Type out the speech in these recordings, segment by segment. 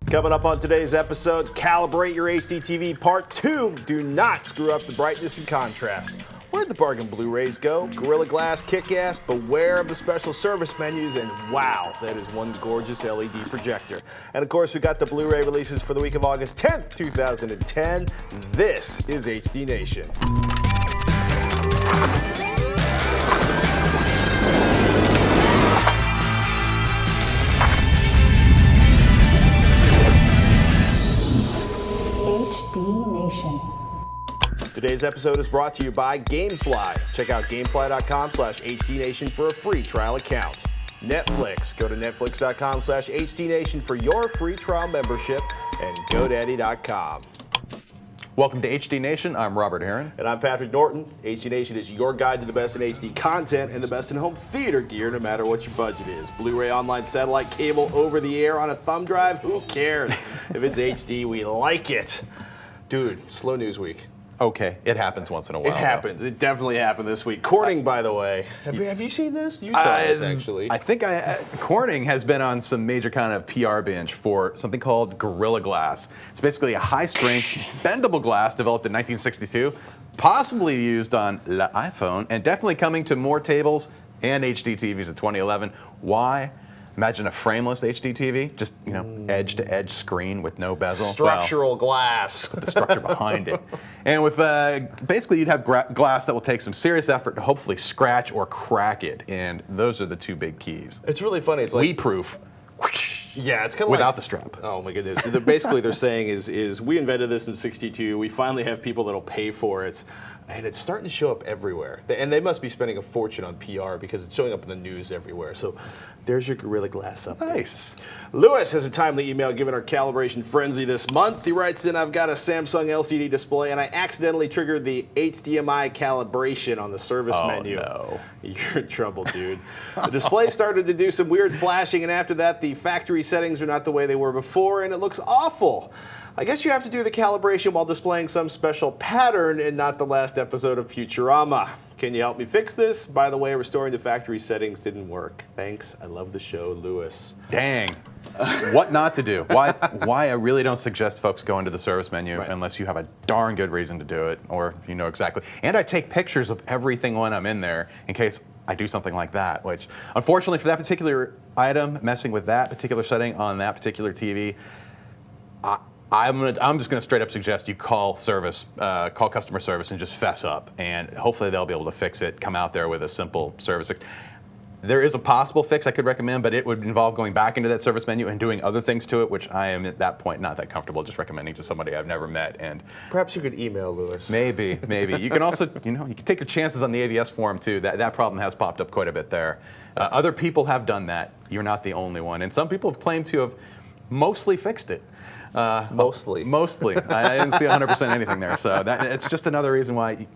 Coming up on today's episode, calibrate your HDTV Part 2. Do not screw up the brightness and contrast. Where'd the bargain Blu-rays go? Gorilla Glass, kick-ass, beware of the special service menus, and wow, that is one gorgeous LED projector. And of course, we got the Blu-ray releases for the week of August 10th, 2010. This is HD Nation. HD Nation. Today's episode is brought to you by GameFly. Check out gamefly.com/HDNation for a free trial account. Netflix. Go to netflix.com/HDNation for your free trial membership, and GoDaddy.com. Welcome to HD Nation. I'm Robert Heron. And I'm Patrick Norton. HD Nation is your guide to the best in HD content and the best in home theater gear, no matter what your budget is. Blu-ray, online, satellite, cable, over the air, on a thumb drive, who cares? If it's HD, we like it. Dude, slow news week. Okay, it happens once in a while. It happens. It definitely happened this week. Corning, by the way. Have you seen this? You saw this, actually. I think Corning has been on some major kind of PR binge for something called Gorilla Glass. It's basically a high-strength, bendable glass developed in 1962, possibly used on the iPhone, and definitely coming to more tables and HD TVs in 2011. Why? Imagine a frameless HD TV, just edge-to-edge screen with no bezel. Structural glass. The structure behind it. And with basically you'd have glass that will take some serious effort to hopefully scratch or crack it, and those are the two big keys. It's really funny. It's like We-proof. Yeah, it's kind of without like, the strap. Oh my goodness. So basically they're saying is we invented this in '62. We finally have people that'll pay for it. And it's starting to show up everywhere. And they must be spending a fortune on PR because it's showing up in the news everywhere. So there's your Gorilla Glass update. Nice. Lewis has a timely email given our calibration frenzy this month. He writes in, I've got a Samsung LCD display and I accidentally triggered the HDMI calibration on the service menu. No. You're in trouble, dude. The display started to do some weird flashing, and after that, the factory settings are not the way they were before, and it looks awful. I guess you have to do the calibration while displaying some special pattern and not the last episode of Futurama. Can you help me fix this? By the way, restoring the factory settings didn't work. Thanks. I love the show, Lewis. Dang. What not to do? Why I really don't suggest folks go into the service menu unless you have a darn good reason to do it, or you know exactly. And I take pictures of everything when I'm in there in case I do something like that, which unfortunately for that particular item, messing with that particular setting on that particular TV, I'm just going to straight up suggest you call customer service and just fess up, and hopefully they'll be able to fix it, come out there with a simple service fix. There is a possible fix I could recommend, but it would involve going back into that service menu and doing other things to it, which I am at that point not that comfortable just recommending to somebody I've never met. And perhaps you could email Lewis. Maybe. You can also, you can take your chances on the AVS forum too. That problem has popped up quite a bit there. Other people have done that. You're not the only one, and some people have claimed to have mostly fixed it. Mostly. I didn't see 100% anything there, so it's just another reason why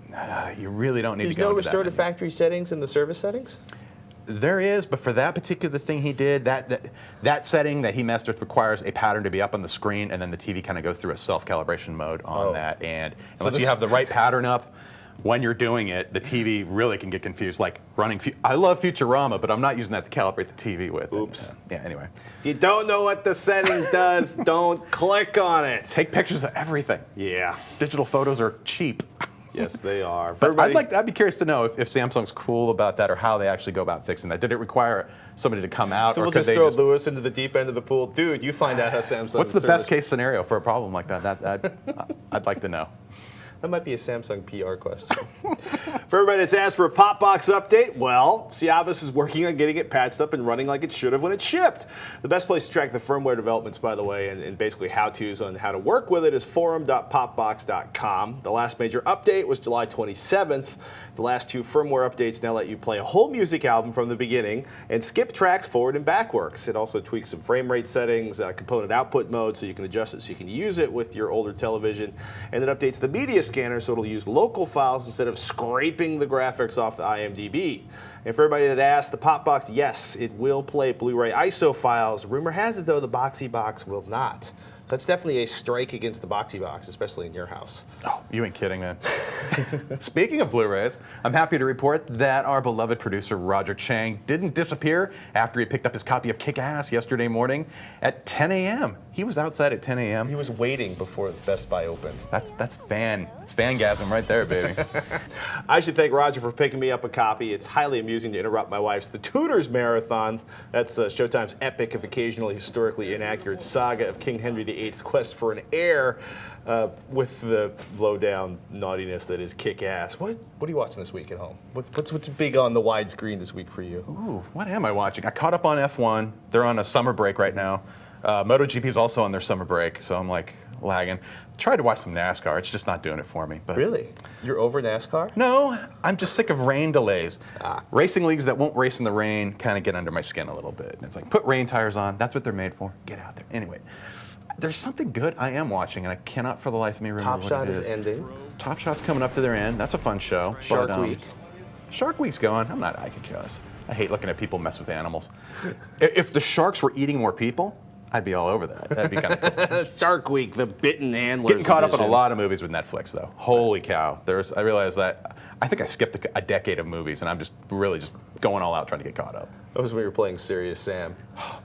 you really don't need to go. There's no restore to factory settings in the service settings? There is, but for that particular thing he did, that setting that he messed with requires a pattern to be up on the screen, and then the TV kind of goes through a self-calibration mode on that. And unless you have the right pattern up when you're doing it, the TV really can get confused. Like running, I love Futurama, but I'm not using that to calibrate the TV with. Oops. Yeah. Anyway. If you don't know what the setting does, don't click on it. Take pictures of everything. Yeah. Digital photos are cheap. Yes, they are. But I'd be curious to know if Samsung's cool about that, or how they actually go about fixing that. Did it require somebody to come out, so or we'll could just they throw just Lewis into the deep end of the pool? Dude, you find out how Samsung. What's the best case scenario for a problem like that? I'd like to know. That might be a Samsung PR question. For everybody that's asked for a Pop Box update, well, Ciavis is working on getting it patched up and running like it should have when it shipped. The best place to track the firmware developments, by the way, and basically how-tos on how to work with it is forum.popbox.com. The last major update was July 27th. The last two firmware updates now let you play a whole music album from the beginning and skip tracks forward and backwards. It also tweaks some frame rate settings, component output mode, so you can adjust it so you can use it with your older television. And it updates the media scanner so it'll use local files instead of scraping the graphics off the IMDb. And for everybody that asked, the Pop Box, yes, it will play Blu-ray ISO files. Rumor has it, though, the Boxy Box will not. That's definitely a strike against the boxy box, especially in your house. Oh, you ain't kidding, man. Speaking of Blu-rays, I'm happy to report that our beloved producer Roger Chang didn't disappear after he picked up his copy of Kick-Ass yesterday morning at 10 a.m. He was outside at 10 a.m. He was waiting before Best Buy opened. It's fangasm right there, baby. I should thank Roger for picking me up a copy. It's highly amusing to interrupt my wife's The Tudors marathon. That's Showtime's epic, if occasionally historically inaccurate, saga of King Henry VIII's quest for an heir, with the low-down naughtiness that is Kick-Ass. What are you watching this week at home? What's big on the widescreen this week for you? Ooh, what am I watching? I caught up on F1. They're on a summer break right now. MotoGP is also on their summer break, so I'm like lagging. Tried to watch some NASCAR. It's just not doing it for me. But Really? You're over NASCAR? no, I'm just sick of rain delays. Racing leagues that won't race in the rain kind of get under my skin a little bit. And it's like, put rain tires on. That's what they're made for. Get out there. Anyway, there's something good I am watching, and I cannot for the life of me remember Top Shot what it is ending. Top Shot's coming up to their end. That's a fun show. Shark but, Week. Shark Week's going. I could care less. I hate looking at people mess with animals. If the sharks were eating more people, I'd be all over that. That'd be kind of cool. Shark Week, the bitten handlers. Getting caught up in a edition. lot of movies with Netflix, though. Holy cow! I realized that I think I skipped a decade of movies, and I'm just really just going all out trying to get caught up. That was when we were playing Serious Sam.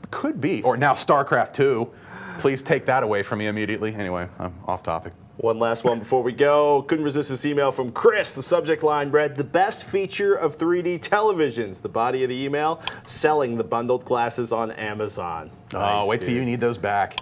Could be, or now StarCraft 2. Please take that away from me immediately. Anyway, I'm off topic. One last one before we go. Couldn't resist this email from Chris. The subject line read, the best feature of 3D televisions. The body of the email, selling the bundled glasses on Amazon. Oh, wait till you need those back.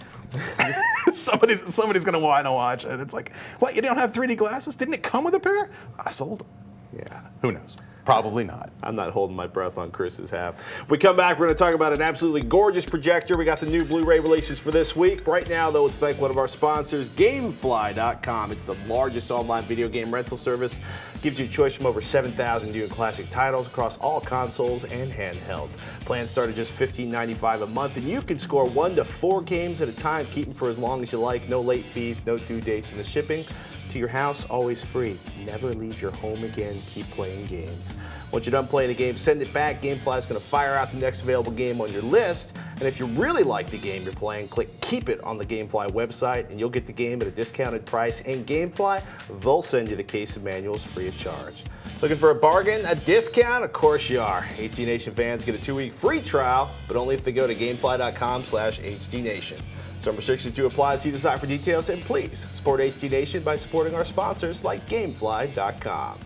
somebody's going to want to watch it. It's like, what, you don't have 3D glasses? Didn't it come with a pair? I sold them. Yeah. Who knows? Probably not. I'm not holding my breath on Chris's half. We come back, we're going to talk about an absolutely gorgeous projector. We got the new Blu-ray releases for this week. Right now, though, let's thank one of our sponsors, GameFly.com. It's the largest online video game rental service. Gives you a choice from over 7,000 new and classic titles across all consoles and handhelds. Plans start at just $15.95 a month, and you can score 1 to 4 games at a time. Keep them for as long as you like. No late fees, no due dates, and the shipping to your house, always free. Never leave your home again. Keep playing games. Once you're done playing a game, send it back. GameFly is going to fire out the next available game on your list. And if you really like the game you're playing, click Keep It on the GameFly website, and you'll get the game at a discounted price. And GameFly, they'll send you the case of manuals free of charge. Looking for a bargain, a discount? Of course you are. HD Nation fans get a 2-week free trial, but only if they go to gamefly.com/HDNation. Some restrictions do apply, so you decide for details, and please support HD Nation by supporting our sponsors like GameFly.com.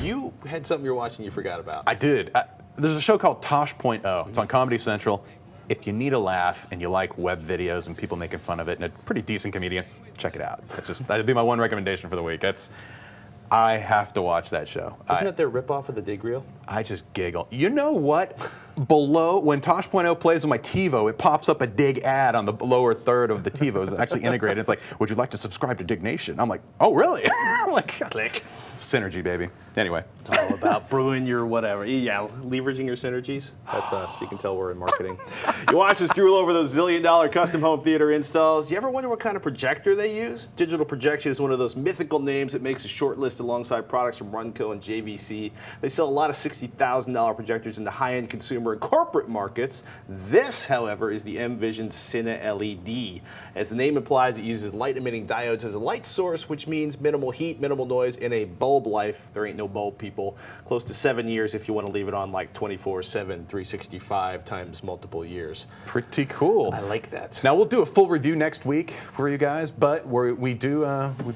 You had something you were watching you forgot about. I did. There's a show called Tosh.0. It's on Comedy Central. If you need a laugh and you like web videos and people making fun of it, and a pretty decent comedian, check it out. That'd be my one recommendation for the week. I have to watch that show. Isn't that their ripoff of the Dig Reel? I just giggle. You know what? Below, when Tosh.0 plays on my TiVo, it pops up a Dig ad on the lower third of the TiVo. It's actually integrated. It's like, would you like to subscribe to Dig Nation? I'm like, oh, really? I'm like, click. Synergy, baby. Anyway. It's all about brewing your whatever. Yeah, leveraging your synergies. That's us. You can tell we're in marketing. You watch us drool over those zillion-dollar custom home theater installs. You ever wonder what kind of projector they use? Digital Projection is one of those mythical names that makes a short list alongside products from Runco and JVC. They sell a lot of $60,000 projectors in the high-end consumer and corporate markets. This, however, is the M-Vision Cine LED. As the name implies, it uses light-emitting diodes as a light source, which means minimal heat, minimal noise, and a bulb life. There ain't no bulb, people. Close to 7 years if you want to leave it on like 24/7, 365 times multiple years. Pretty cool. I like that. Now, we'll do a full review next week for you guys, but we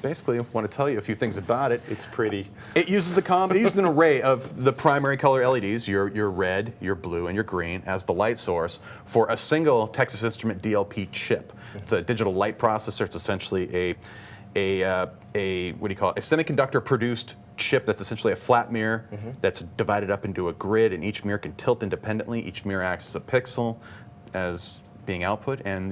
basically want to tell you a few things about it. It's pretty. It uses an array of the primary color LEDs, your red, your blue, and your green, as the light source for a single Texas Instrument DLP chip. It's a digital light processor. It's essentially a semiconductor produced chip that's essentially a flat mirror that's divided up into a grid, and each mirror can tilt independently. Each mirror acts as a pixel as being output, and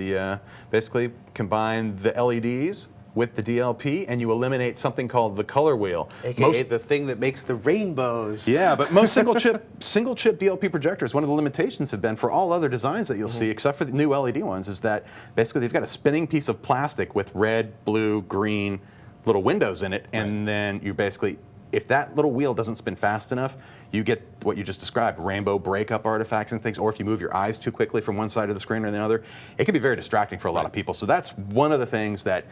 basically combine the LEDs with the DLP, and you eliminate something called the color wheel. AKA the thing that makes the rainbows. Yeah, but most single chip DLP projectors, one of the limitations have been for all other designs that you'll see, except for the new LED ones, is that basically they've got a spinning piece of plastic with red, blue, green little windows in it, and then you basically, if that little wheel doesn't spin fast enough, you get what you just described, rainbow breakup artifacts and things, or if you move your eyes too quickly from one side of the screen or the other, it can be very distracting for a lot of people. So that's one of the things that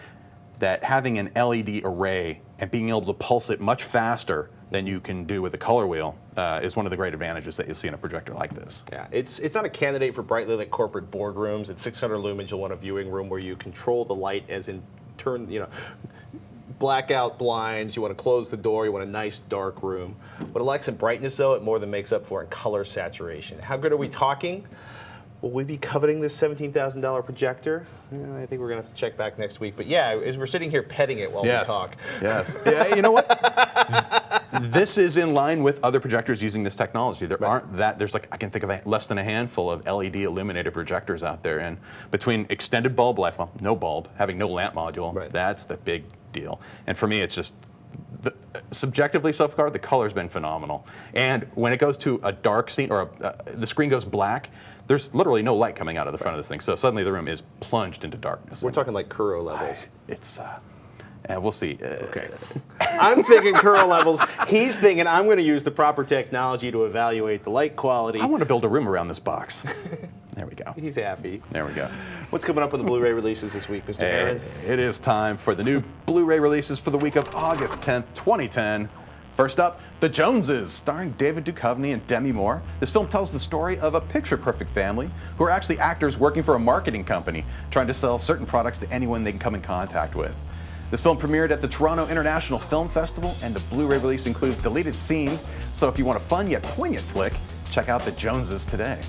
having an LED array and being able to pulse it much faster than you can do with a color wheel is one of the great advantages that you'll see in a projector like this. Yeah, it's not a candidate for brightly lit corporate boardrooms. At 600 lumens, you'll want a viewing room where you control the light, as in blackout blinds. You want to close the door. You want a nice dark room. What it lacks in brightness, though, it more than makes up for in color saturation. How good are we talking? Will we be coveting this $17,000 projector? I think we're going to have to check back next week. But yeah, as we're sitting here petting it while we talk. Yes. Yeah, you know what? This is in line with other projectors using this technology. There aren't there's I can think of less than a handful of LED illuminated projectors out there. And between extended bulb life, well, no bulb, having no lamp module, that's the big deal. And for me, it's just, subjectively so far, the color's been phenomenal. And when it goes to a dark scene, or the screen goes black, there's literally no light coming out of the front of this thing. So suddenly the room is plunged into darkness. We're talking like Kuro levels. It's, we'll see. Okay. I'm thinking Kuro levels. He's thinking I'm going to use the proper technology to evaluate the light quality. I want to build a room around this box. There we go. He's happy. There we go. What's coming up on the Blu-ray releases this week, Mr. Aaron? It is time for the new Blu-ray releases for the week of August 10th, 2010. First up, The Joneses, starring David Duchovny and Demi Moore. This film tells the story of a picture-perfect family who are actually actors working for a marketing company trying to sell certain products to anyone they can come in contact with. This film premiered at the Toronto International Film Festival, and the Blu-ray release includes deleted scenes, so if you want a fun yet poignant flick, check out The Joneses today.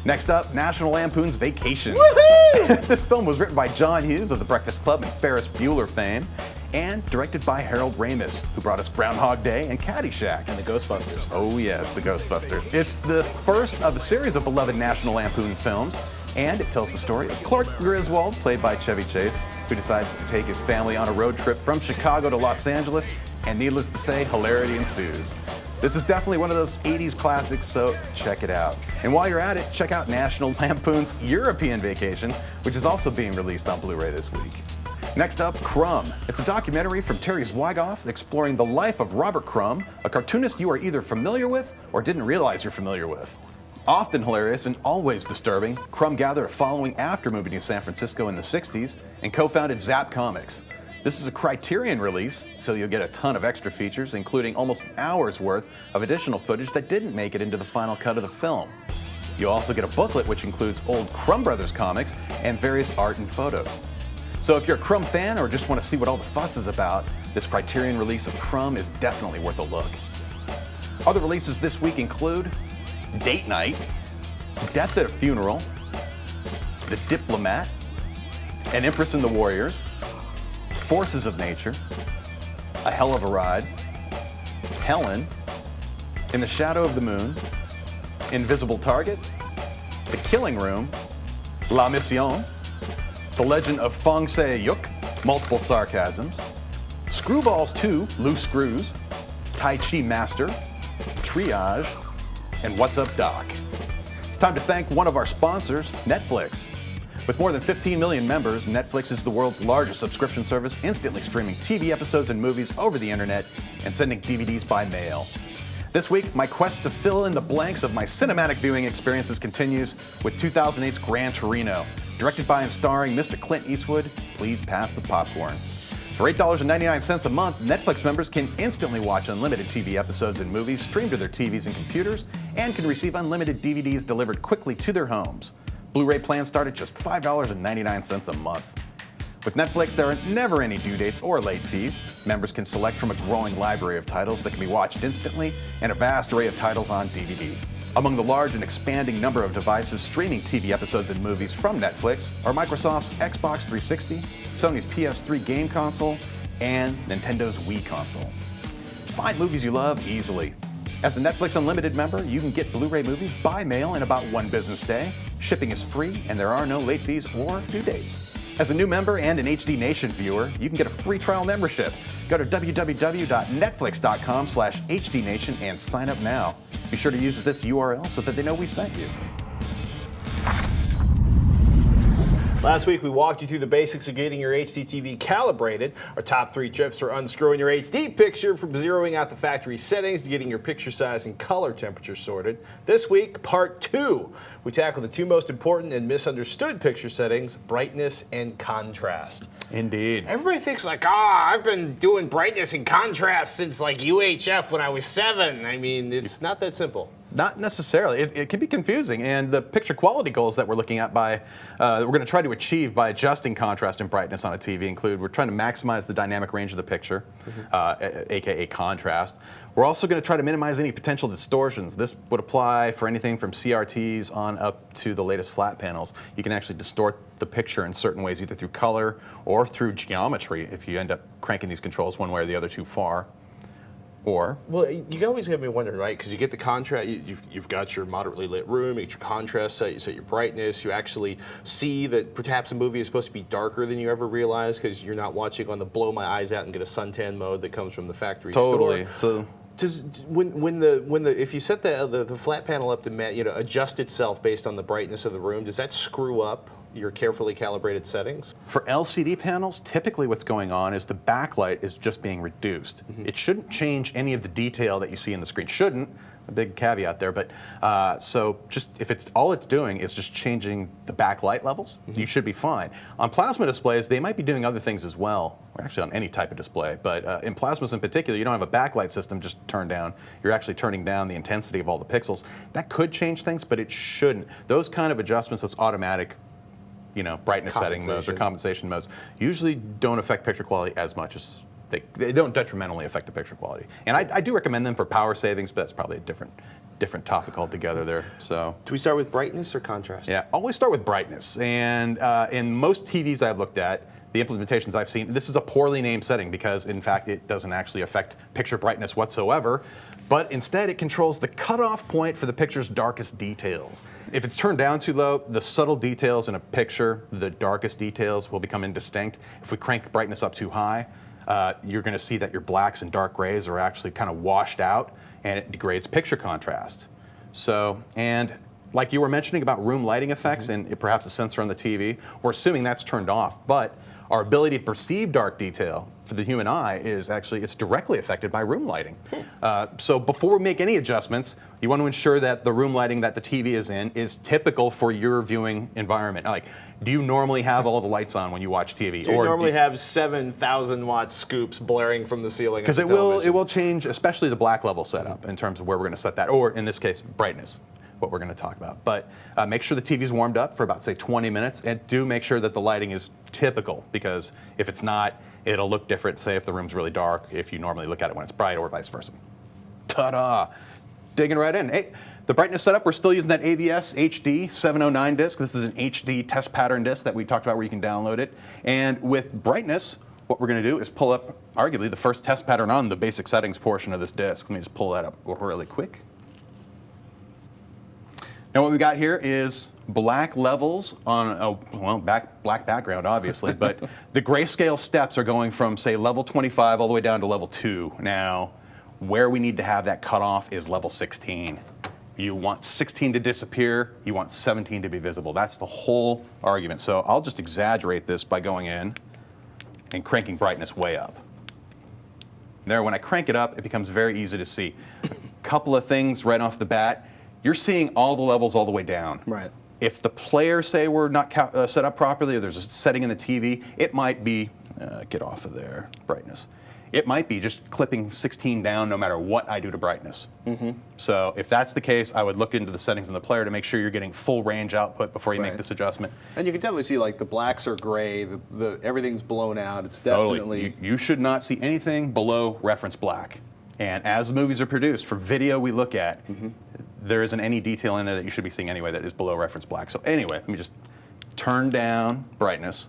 Next up, National Lampoon's Vacation. Woohoo! This film was written by John Hughes of The Breakfast Club and Ferris Bueller fame, and directed by Harold Ramis, who brought us Groundhog Day and Caddyshack. And the Ghostbusters. Oh yes, the Ghostbusters. It's the first of a series of beloved National Lampoon films, and it tells the story of Clark Griswold, played by Chevy Chase, who decides to take his family on a road trip from Chicago to Los Angeles, and needless to say, hilarity ensues. This is definitely one of those 80s classics, so check it out. And while you're at it, check out National Lampoon's European Vacation, which is also being released on Blu-ray this week. Next up, Crumb. It's a documentary from Terry Zwigoff exploring the life of Robert Crumb, a cartoonist you are either familiar with or didn't realize you're familiar with. Often hilarious and always disturbing, Crumb gathered a following after moving to San Francisco in the 60s and co-founded Zap Comics. This is a Criterion release, so you'll get a ton of extra features, including almost an hour's worth of additional footage that didn't make it into the final cut of the film. You'll also get a booklet which includes old Crumb Brothers comics and various art and photos. So if you're a Crumb fan or just want to see what all the fuss is about, this Criterion release of Crumb is definitely worth a look. Other releases this week include Date Night, Death at a Funeral, The Diplomat, An Empress and the Warriors, Forces of Nature, A Hell of a Ride, Helen, In the Shadow of the Moon, Invisible Target, The Killing Room, La Mission, The Legend of Fong Se-yuk, Multiple Sarcasms, Screwballs 2, Loose Screws, Tai Chi Master, Triage, and What's Up Doc. It's time to thank one of our sponsors, Netflix. With more than 15 million members, Netflix is the world's largest subscription service, instantly streaming TV episodes and movies over the internet and sending DVDs by mail. This week, my quest to fill in the blanks of my cinematic viewing experiences continues with 2008's Gran Torino. Directed by and starring Mr. Clint Eastwood, please pass the popcorn. For $8.99 a month, Netflix members can instantly watch unlimited TV episodes and movies streamed to their TVs and computers, and can receive unlimited DVDs delivered quickly to their homes. Blu-ray plans start at just $5.99 a month. With Netflix, there are never any due dates or late fees. Members can select from a growing library of titles that can be watched instantly, and a vast array of titles on DVD. Among the large and expanding number of devices streaming TV episodes and movies from Netflix are Microsoft's Xbox 360, Sony's PS3 game console, and Nintendo's Wii console. Find movies you love easily. As a Netflix Unlimited member, you can get Blu-ray movies by mail in about 1 business day. Shipping is free, and there are no late fees or due dates. As a new member and an HD Nation viewer, you can get a free trial membership. Go to www.netflix.com/HDNation and sign up now. Be sure to use this URL so that they know we sent you. Last week, we walked you through the basics of getting your HDTV calibrated. Our top 3 tips for unscrewing your HD picture, from zeroing out the factory settings to getting your picture size and color temperature sorted. This week, part 2. We tackle the 2 most important and misunderstood picture settings, brightness and contrast. Indeed. Everybody thinks like, I've been doing brightness and contrast since like UHF when I was 7. I mean, it's not that simple. Not necessarily. It can be confusing, and the picture quality goals that we're looking at that we're going to try to achieve by adjusting contrast and brightness on a TV include: we're trying to maximize the dynamic range of the picture, aka contrast. We're also going to try to minimize any potential distortions. This would apply for anything from CRTs on up to the latest flat panels. You can actually distort the picture in certain ways, either through color or through geometry, if you end up cranking these controls one way or the other too far. Or, well, you always have me wondering, right? Because you get the contrast, you've got your moderately lit room, you get your contrast set, you set your brightness, you actually see that perhaps a movie is supposed to be darker than you ever realized because you're not watching on the blow my eyes out and get a suntan mode that comes from the factory totally. store. Does if you set the flat panel up to adjust itself based on the brightness of the room, does that screw up your carefully calibrated settings? For LCD panels, typically what's going on is the backlight is just being reduced. It shouldn't change any of the detail that you see in the screen. Shouldn't, a big caveat there, but so just if it's all it's doing is just changing the backlight levels, you should be fine. On plasma displays, they might be doing other things as well, or actually on any type of display, but in plasmas in particular, you don't have a backlight system just turned down. You're actually turning down the intensity of all the pixels. That could change things, but it shouldn't. Those kind of adjustments, those automatic brightness setting modes or compensation modes usually don't affect picture quality as much as they don't detrimentally affect the picture quality. And I do recommend them for power savings, but that's probably a different topic altogether there. So, do we start with brightness or contrast? Yeah, always start with brightness. And in most TVs I've looked at, the implementations I've seen, this is a poorly named setting because, in fact, it doesn't actually affect picture brightness whatsoever. But instead, it controls the cutoff point for the picture's darkest details. If it's turned down too low, the subtle details in a picture, the darkest details, will become indistinct. If we crank the brightness up too high, you're going to see that your blacks and dark grays are actually kind of washed out, and it degrades picture contrast. So, and like you were mentioning about room lighting effects and perhaps a sensor on the TV, we're assuming that's turned off, but our ability to perceive dark detail for the human eye is actually, it's directly affected by room lighting. So before we make any adjustments, you want to ensure that the room lighting that the TV is in is typical for your viewing environment. Like, do you normally have all the lights on when you watch TV? Do you normally have 7,000 watt scoops blaring from the ceiling? Because it will change, especially the black level setup in terms of where we're going to set that, or in this case, brightness, what we're going to talk about. But make sure the TV's warmed up for about, say, 20 minutes, and do make sure that the lighting is typical, because if it's not, it'll look different, say, if the room's really dark, if you normally look at it when it's bright, or vice versa. Ta-da! Digging right in. Hey, the brightness setup, we're still using that AVS HD 709 disc. This is an HD test pattern disc that we talked about where you can download it. And with brightness, what we're going to do is pull up, arguably, the first test pattern on the basic settings portion of this disc. Let me just pull that up really quick. Now what we got here is black levels on a black background, obviously, but the grayscale steps are going from, say, level 25 all the way down to level 2. Now, where we need to have that cutoff is level 16. You want 16 to disappear, you want 17 to be visible. That's the whole argument. So I'll just exaggerate this by going in and cranking brightness way up. There, when I crank it up, it becomes very easy to see. A couple of things right off the bat. You're seeing all the levels all the way down. Right. If the player, say, were not set up properly, or there's a setting in the TV, it might be, get off of there, brightness. It might be just clipping 16 down no matter what I do to brightness. So if that's the case, I would look into the settings in the player to make sure you're getting full range output before you make this adjustment. And you can definitely see, like, the blacks are gray, everything's blown out. It's definitely... Totally. You should not see anything below reference black. And as the movies are produced, for video we look at, there isn't any detail in there that you should be seeing anyway that is below reference black. So anyway, let me just turn down brightness.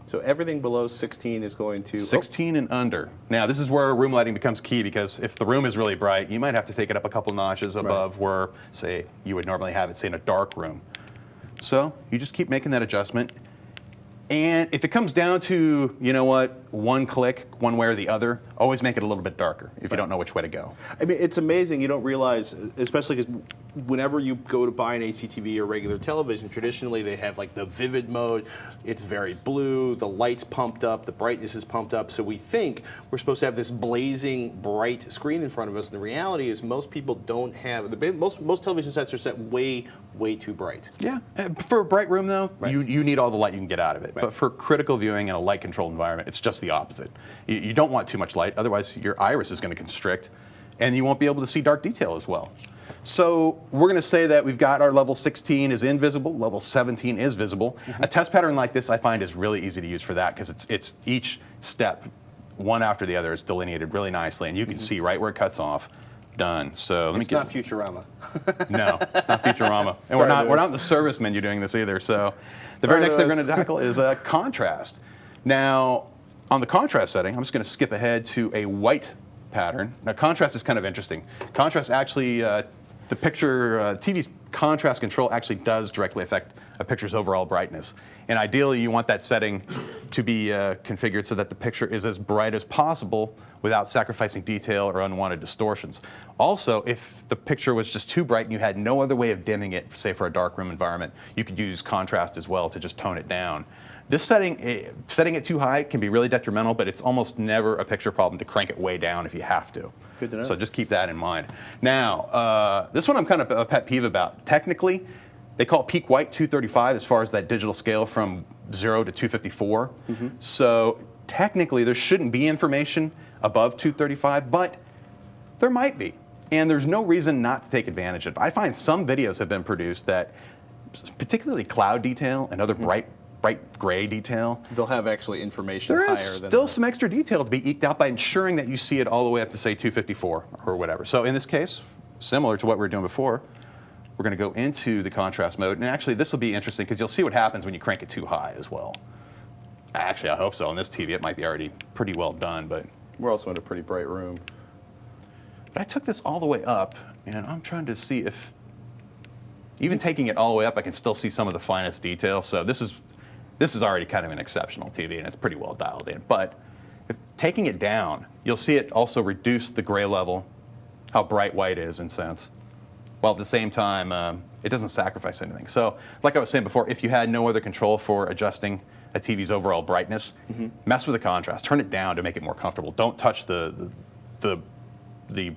So everything below 16 is going to... 16 and under. Now, this is where room lighting becomes key, because if the room is really bright, you might have to take it up a couple notches above where, say, you would normally have it, say, in a dark room. So you just keep making that adjustment. And if it comes down to, you know what, one click, one way or the other, always make it a little bit darker if you don't know which way to go. I mean, it's amazing. You don't realize, especially because whenever you go to buy an HDTV or regular television, traditionally they have like the vivid mode. It's very blue, the light's pumped up, the brightness is pumped up. So we think we're supposed to have this blazing bright screen in front of us. And the reality is most people don't have, most television sets are set way too bright. Yeah, for a bright room though, Right. you need all the light you can get out of it. Right. But for critical viewing in a light-controlled environment, it's just the opposite. You don't want too much light, otherwise your iris is going to constrict, and you won't be able to see dark detail as well. So we're going to say that we've got our level 16 is invisible, level 17 is visible. A test pattern like this I find is really easy to use for that because it's each step, one after the other, is delineated really nicely, and you can see right where it cuts off. Done. So let me It's get. not Futurama. No, it's not Futurama. And Sorry, we're Lewis. not in the service menu doing this either. So the very Sorry, next thing we're Lewis. going to tackle is contrast. Now, on the contrast setting, I'm just going to skip ahead to a white pattern. Now, contrast is kind of interesting. Contrast actually, the picture, TV's contrast control actually does directly affect a picture's overall brightness. And ideally, you want that setting to be configured so that the picture is as bright as possible without sacrificing detail or unwanted distortions. Also, if the picture was just too bright and you had no other way of dimming it, say for a darkroom environment, you could use contrast as well to just tone it down. This setting, setting it too high can be really detrimental, but it's almost never a picture problem to crank it way down if you have to. Good to know. So just keep that in mind. Now, this one I'm kind of a pet peeve about. Technically, they call it peak white 235 as far as that digital scale from 0 to 254. So technically, there shouldn't be information above 235, but there might be. And there's no reason not to take advantage of it. I find some videos have been produced that, particularly cloud detail and other bright gray detail, They'll have actually information there higher is than still that. some extra detail to be eked out by ensuring that you see it all the way up to, say, 254 or whatever. So in this case, similar to what we were doing before, we're going to go into the contrast mode. And actually, this will be interesting because you'll see what happens when you crank it too high as well. Actually, I hope so. On this TV, it might be already pretty well done, but We're also in a pretty bright room. I took this all the way up, and I'm trying to see if, even taking it all the way up, I can still see some of the finest detail. So this is already kind of an exceptional TV, and it's pretty well dialed in. But taking it down, you'll see it also reduce the gray level, how bright white is in sense, while at the same time, it doesn't sacrifice anything. So like I was saying before, if you had no other control for adjusting a TV's overall brightness, mess with the contrast. Turn it down to make it more comfortable. Don't touch the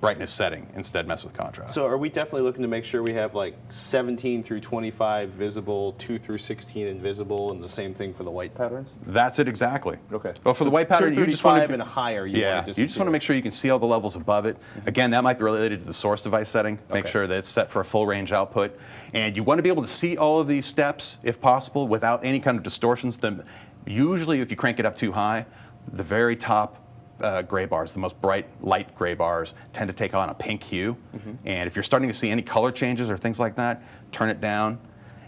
brightness setting. Instead, mess with contrast. So are we definitely looking to make sure we have like 17 through 25 visible, 2 through 16 invisible, and the same thing for the white patterns? That's it exactly. Okay. Well, for the white pattern, you just want 235 to and higher. You yeah, want you just want to make sure you can see all the levels above it. Again, that might be related to the source device setting. Make Okay. sure that it's set for a full range output. And you want to be able to see all of these steps, if possible, without any kind of distortions. Usually, if you crank it up too high, the very top gray bars, the most bright light gray bars, tend to take on a pink hue. And if you're starting to see any color changes or things like that, turn it down.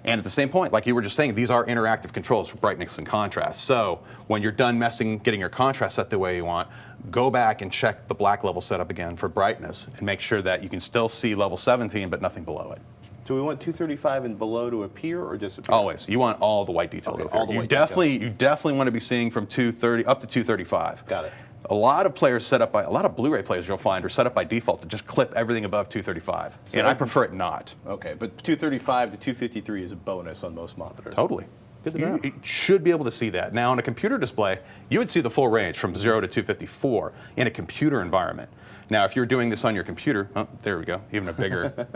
And at the same point, like you were just saying, these are interactive controls for brightness and contrast. So when you're done getting your contrast set the way you want, go back and check the black level setup again for brightness and make sure that you can still see level 17 but nothing below it. Do we want 235 and below to appear or disappear? Always. You want all the white detail to Okay, appear. all the You white definitely want to be seeing from 230 up to 235. Got it. A lot of Blu-ray players you'll find are set up by default to just clip everything above 235. And I prefer it not. Okay, but 235 to 253 is a bonus on most monitors. Totally. Good to know. You should be able to see that. Now, on a computer display, you would see the full range from 0 to 254 in a computer environment. Now, if you're doing this on your computer, oh, there we go, even a bigger,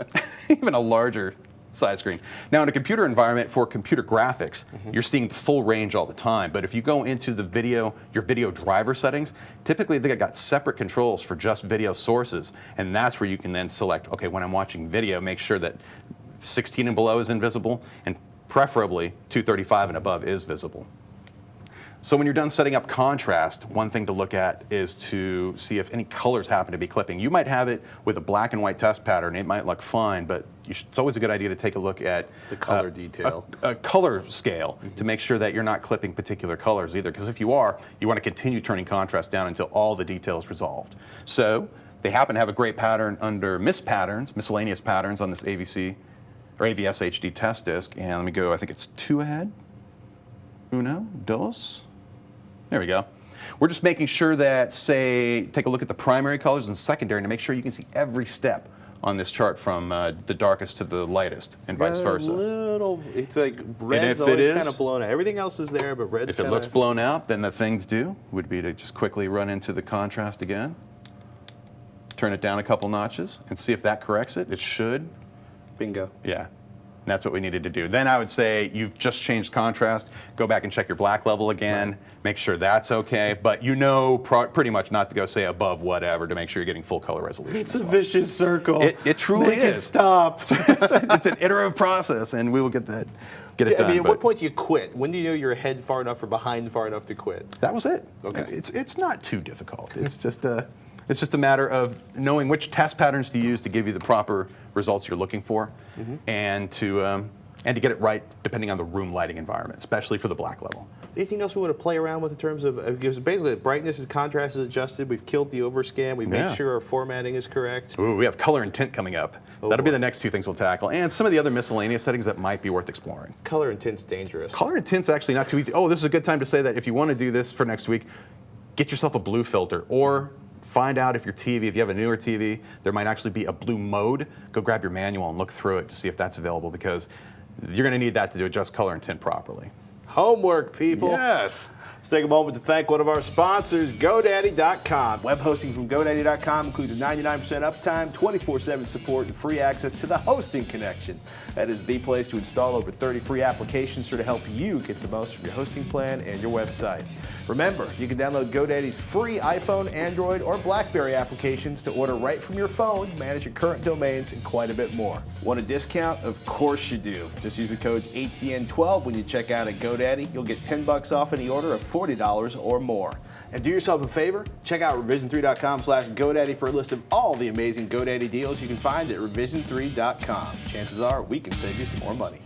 even a larger size screen. Now, in a computer environment for computer graphics, you're seeing the full range all the time. But if you go into your video driver settings, typically they've got separate controls for just video sources. And that's where you can then select, okay, when I'm watching video, make sure that 16 and below is invisible, and preferably 235 and above is visible. So when you're done setting up contrast, one thing to look at is to see if any colors happen to be clipping. You might have it with a black and white test pattern. It might look fine, but it's always a good idea to take a look at The color detail. a color scale to make sure that you're not clipping particular colors either. Because if you are, you want to continue turning contrast down until all the detail is resolved. So they happen to have a great pattern under miscellaneous patterns on this AVC or AVS HD test disc. And let me go, I think it's 2 ahead. Uno, dos. There we go. We're just making sure that, say, take a look at the primary colors and secondary to make sure you can see every step on this chart from the darkest to the lightest, and vice versa. It's like red's if it always is- kind of blown out. Everything else is there, but red's If it looks blown out, then the thing to do would be to just quickly run into the contrast again, turn it down a couple notches, and see if that corrects it. It should. bingo. Yeah. And that's what we needed to do. Then I would say you've just changed contrast. Go back and check your black level again. Make sure that's okay. But you know pretty much not to go, say, above whatever to make sure you're getting full color resolution. It's a vicious circle. It truly Make it is. stop. It's an iterative process, and we will get it done. I mean, at but what point do you quit? When do you know you're ahead far enough or behind far enough to quit? that was it. Okay. It's not too difficult. It's just a matter of knowing which test patterns to use to give you the proper results you're looking for, and to get it right depending on the room lighting environment, especially for the black level. Anything else we want to play around with in terms of, because basically the brightness and contrast is adjusted, we've killed the overscan, we Yeah. make sure our formatting is correct. Ooh, we have color and tint coming up. That'll be the next two things we'll tackle, and some of the other miscellaneous settings that might be worth exploring. Color and tint's dangerous. Color and tint's actually not too easy. Oh, this is a good time to say that if you want to do this for next week, get yourself a blue filter, or find out if your TV, if you have a newer TV, there might actually be a blue mode. Go grab your manual and look through it to see if that's available, because you're going to need that to adjust color and tint properly. Homework, people. Yes. Let's take a moment to thank one of our sponsors, GoDaddy.com. Web hosting from GoDaddy.com includes 99% uptime, 24/7 support, and free access to the hosting connection. That is the place to install over 30 free applications to help you get the most from your hosting plan and your website. Remember, you can download GoDaddy's free iPhone, Android, or BlackBerry applications to order right from your phone, manage your current domains, and quite a bit more. Want a discount? Of course you do. Just use the code HDN12 when you check out at GoDaddy. You'll get $10 off any order of $40 or more. And do yourself a favor, check out revision3.com/GoDaddy for a list of all the amazing GoDaddy deals you can find at revision3.com. Chances are we can save you some more money.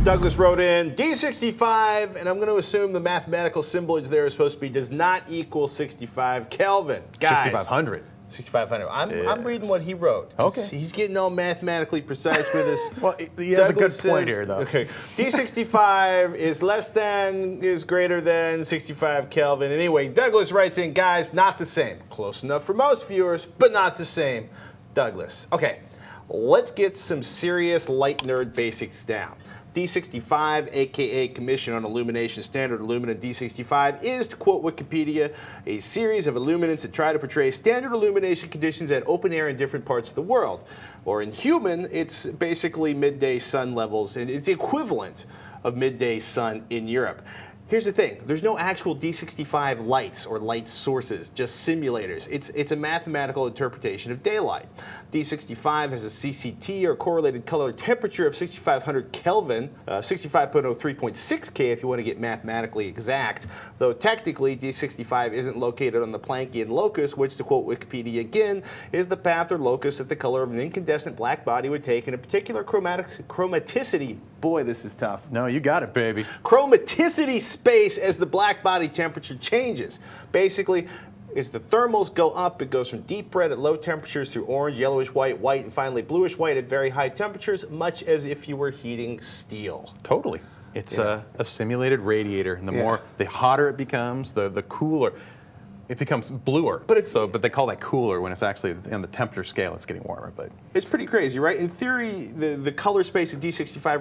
Douglas wrote in D65, and I'm going to assume the mathematical symbolage there is supposed to be does not equal 65 Kelvin. Guys, 6500. 6,500. I'm Yes. reading what he wrote. Okay. He's getting all mathematically precise with us. Well, he has a good Douglas point says- here, though. Okay. D65 is greater than 65 Kelvin. Anyway, Douglas writes in, guys, not the same. Close enough for most viewers, but not the same. Douglas. Okay. Let's get some serious light nerd basics down. D65, aka Commission on Illumination Standard Illuminant D65, is, to quote Wikipedia, a series of illuminants that try to portray standard illumination conditions at open air in different parts of the world. Or in human, it's basically midday sun levels, and it's the equivalent of midday sun in Europe. Here's the thing, there's no actual D65 lights or light sources, just simulators. It's a mathematical interpretation of daylight. D65 has a CCT, or correlated color temperature, of 6500 Kelvin, 65.03.6 K if you want to get mathematically exact, though technically D65 isn't located on the Planckian locus, which, to quote Wikipedia again, is the path or locus that the color of an incandescent black body would take in a particular chromaticity. Boy, this is tough. No, you got it, baby. Chromaticity space as the black body temperature changes. Basically, as the thermals go up, it goes from deep red at low temperatures through orange, yellowish white, white, and finally bluish white at very high temperatures, much as if you were heating steel. Totally. It's a simulated radiator, and the hotter it becomes, the cooler. It becomes bluer. But they call that cooler when it's actually on the temperature scale. It's getting warmer. But it's pretty crazy, right? In theory, the color space that D65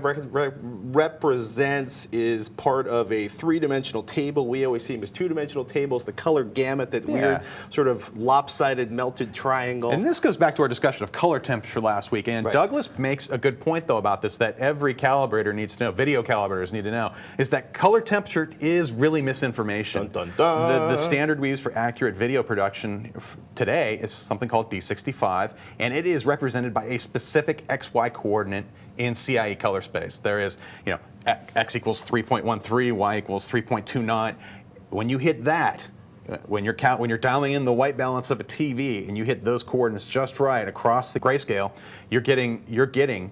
represents is part of a three-dimensional table. We always see them as two-dimensional tables. The color gamut, that weird sort of lopsided melted triangle. And this goes back to our discussion of color temperature last week. And Right. Douglas makes a good point, though, about this, that every calibrator needs to know, video calibrators need to know, is that color temperature is really misinformation. Dun, dun, dun. The standard we use for accurate video production today is something called D65, and it is represented by a specific XY coordinate in CIE color space. There is, X equals 3.13, Y equals 3.29. When you hit that, when you're dialing in the white balance of a TV and you hit those coordinates just right across the grayscale, you're getting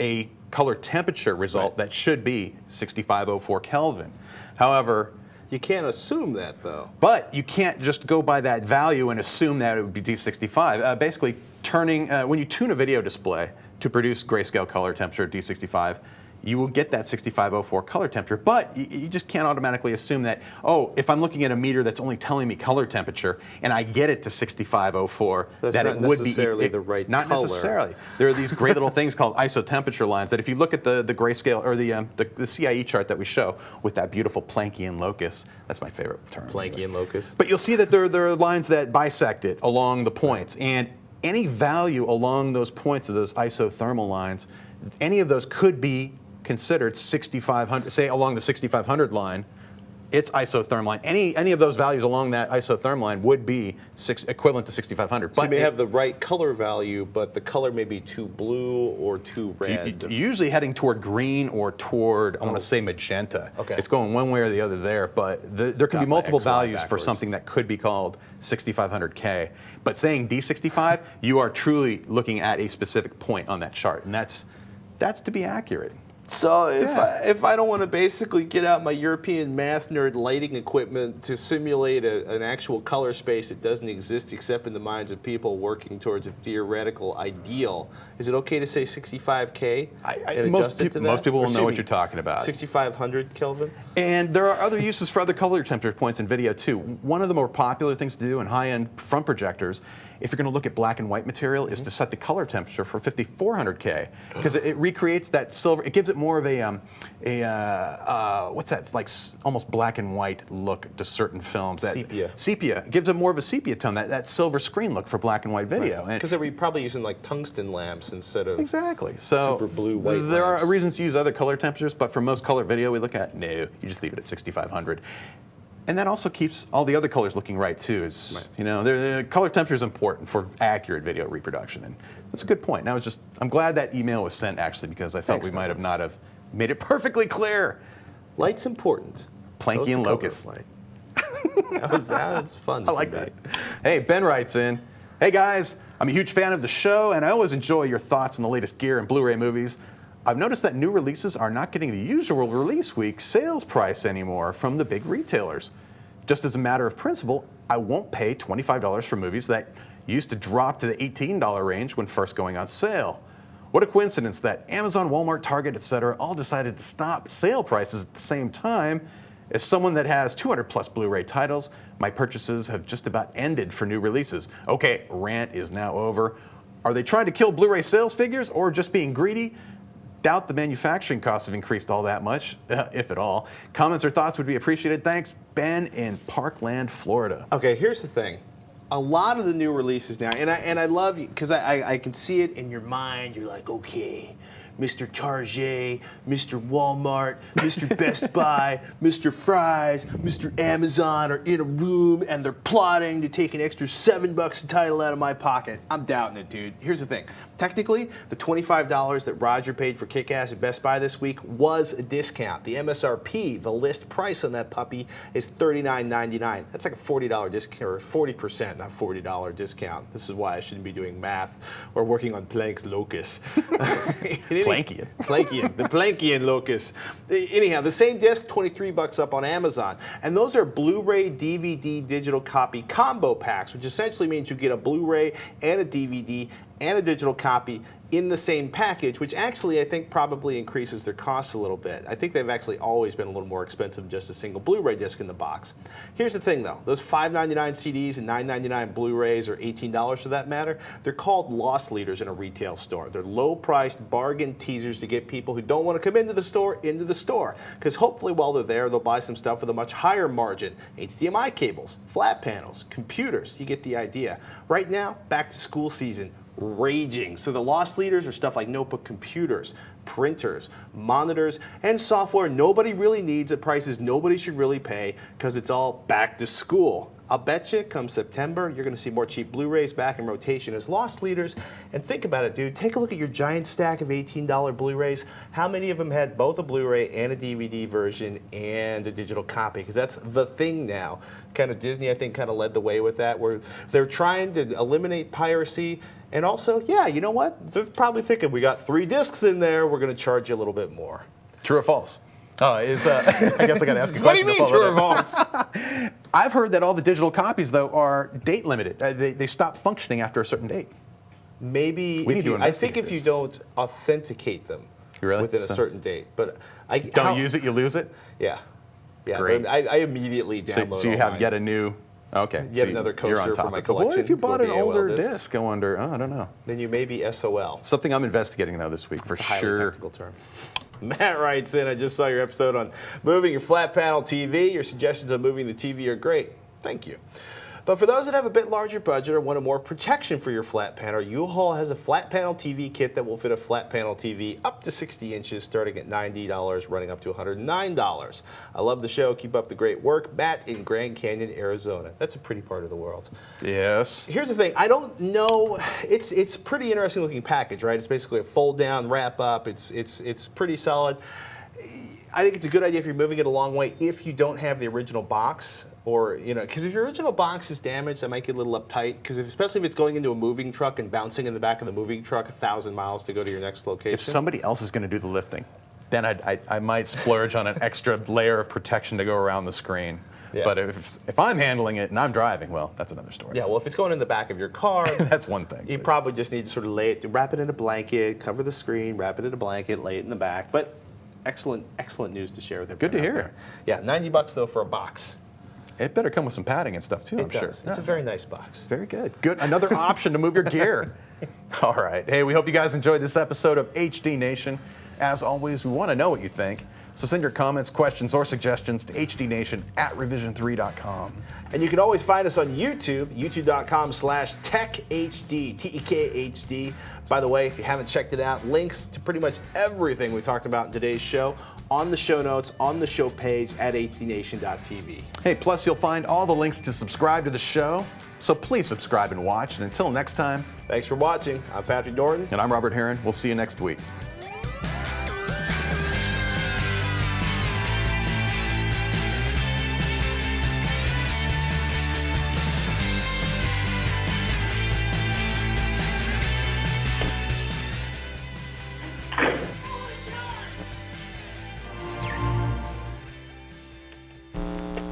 a color temperature result that should be 6504 Kelvin. However, You can't assume that, though. but you can't just go by that value and assume that it would be D65. Basically, when you tune a video display to produce grayscale color temperature D65, you will get that 6504 color temperature, but you just can't automatically assume that, oh, if I'm looking at a meter that's only telling me color temperature and I get it to 6504, that it would be necessarily the right not color. necessarily. There are these great little things called isotemperature lines that if you look at the grayscale or the CIE chart that we show with that beautiful Planckian locus, that's my favorite term. Planckian locus. But you'll see that there are lines that bisect it along the points, and any value along those points of those isothermal lines, any of those could be considered 6500, say along the 6500 line, it's isotherm line. Any of those values along that isotherm line would be equivalent to 6500. So you may have the right color value, but the color may be too blue or too red. So usually heading toward green or toward, I want to say magenta. Okay. It's going one way or the other there, but there can be multiple XY values for backwards. something that could be called 6500K. But saying D65, you are truly looking at a specific point on that chart, and that's to be accurate. So if I don't want to basically get out my European math nerd lighting equipment to simulate an actual color space that doesn't exist except in the minds of people working towards a theoretical ideal, is it okay to say 65K? Most people will know what you're talking about. 6500 Kelvin? And there are other uses for other color temperature points in video too. One of the more popular things to do in high-end front projectors, if you're going to look at black and white material, is to set the color temperature for 5400K, because it recreates that silver. It gives it more of a what's that? It's like almost black and white look to certain films. Sepia. Sepia. It gives it more of a sepia tone, that silver screen look for black and white video. Because they're probably using like tungsten lamps instead of Exactly. So super blue white there lamps. are reasons to use other color temperatures, but for most color video we look at, no, you just leave it at 6500. And that also keeps all the other colors looking right too. It's you know, the color temperature is important for accurate video reproduction, and that's a good point. Now I'm glad that email was sent actually, because I felt we might have not have made it perfectly clear. Light's important. Planckian So's the locus. color of light. that was fun. I like that. Hey, Ben writes in, hey guys, I'm a huge fan of the show, and I always enjoy your thoughts on the latest gear and Blu-ray movies. I've noticed that new releases are not getting the usual release week sales price anymore from the big retailers. Just as a matter of principle, I won't pay $25 for movies that used to drop to the $18 range when first going on sale. What a coincidence that Amazon, Walmart, Target, etc. all decided to stop sale prices at the same time. As someone that has 200 plus Blu-ray titles, my purchases have just about ended for new releases. Okay, rant is now over. Are they trying to kill Blu-ray sales figures or just being greedy? Doubt the manufacturing costs have increased all that much, if at all. Comments or thoughts would be appreciated. Thanks, Ben in Parkland, Florida. Okay, here's the thing. A lot of the new releases now, and I love you, because I can see it in your mind. You're like, okay, Mr. Target, Mr. Walmart, Mr. Best Buy, Mr. Fry's, Mr. Amazon are in a room and they're plotting to take an extra $7 a title out of my pocket. I'm doubting it, dude. Here's the thing. Technically, the $25 that Roger paid for Kick-Ass at Best Buy this week was a discount. The MSRP, the list price on that puppy, is $39.99. That's like a $40 discount, or 40%, not $40 discount. This is why I shouldn't be doing math or working on Planck's locus. Planckian. Planckian, the Planckian locus. Anyhow, the same disc, $23 up on Amazon. And those are Blu-ray, DVD, digital copy combo packs, which essentially means you get a Blu-ray and a DVD and a digital copy in the same package, which actually I think probably increases their costs a little bit. I think they've actually always been a little more expensive than just a single Blu-ray disc in the box. Here's the thing though, those $5.99 CDs and $9.99 Blu-rays, or $18 for that matter, they're called loss leaders in a retail store. They're low-priced bargain teasers to get people who don't want to come into the store, because hopefully while they're there, they'll buy some stuff with a much higher margin. HDMI cables, flat panels, computers, you get the idea. Right now, back to school season, raging. So the loss leaders are stuff like notebook computers, printers, monitors, and software nobody really needs at prices nobody should really pay, because it's all back to school. I'll bet you come September, you're going to see more cheap Blu-rays back in rotation as loss leaders. And think about it, dude. Take a look at your giant stack of $18 Blu-rays. How many of them had both a Blu-ray and a DVD version and a digital copy? Because that's the thing now. Kind of Disney, I think, kind of led the way with that, where they're trying to eliminate piracy. And also, yeah, you know what? They're probably thinking, we got 3 discs in there, we're going to charge you a little bit more. True or false? I guess I got to ask a question. What do you mean, true or false? I've heard that all the digital copies, though, are date limited. They stop functioning after a certain date. Maybe, We need to I think investigate if you this. don't authenticate them. Really? within a So- certain date. But I Don't use it, you lose it? Yeah. Yeah. Great. But I immediately download So you all have mine. yet a new. Okay. Yet so another you're on coaster top for my of it. But what collection. if you bought Go an to AOL older discs. disc? I wonder. Oh, I don't know. Then you may be SOL. Something I'm investigating though this week for It's a highly sure. technical term. Matt writes in, I just saw your episode on moving your flat panel TV. Your suggestions on moving the TV are great. Thank you. But for those that have a bit larger budget or want more protection for your flat panel, U-Haul has a flat panel TV kit that will fit a flat panel TV up to 60 inches, starting at $90, running up to $109. I love the show. Keep up the great work. Matt in Grand Canyon, Arizona. That's a pretty part of the world. Yes. Here's the thing. I don't know. It's pretty interesting looking package, right? It's basically a fold down, wrap up. It's pretty solid. I think it's a good idea if you're moving it a long way if you don't have the original box. Or, because if your original box is damaged, that might get a little uptight. Because especially if it's going into a moving truck and bouncing in the back of the moving truck 1,000 miles to go to your next location. If somebody else is going to do the lifting, then I might splurge on an extra layer of protection to go around the screen. Yeah. But if I'm handling it and I'm driving, well, that's another story. Yeah, well, if it's going in the back of your car, That's one thing. you probably just need to sort of wrap it in a blanket, cover the screen, wrap it in a blanket, lay it in the back. But excellent news to share with everyone. Good to out hear. there. Yeah, $90 though for a box. It better come with some padding and stuff too, I'm It sure. does. It's Yeah. a very nice box. Very good. Good. Another option to move your gear. All right. Hey, we hope you guys enjoyed this episode of HD Nation. As always, we want to know what you think. So send your comments, questions, or suggestions to hdnation@revision3.com. And you can always find us on YouTube, youtube.com/TechHD, TEKHD. By the way, if you haven't checked it out, links to pretty much everything we talked about in today's show on the show notes, on the show page at hdnation.tv. Hey, plus you'll find all the links to subscribe to the show. So please subscribe and watch. And until next time, Thanks for watching. I'm Patrick Norton. and I'm Robert Heron. We'll see you next week.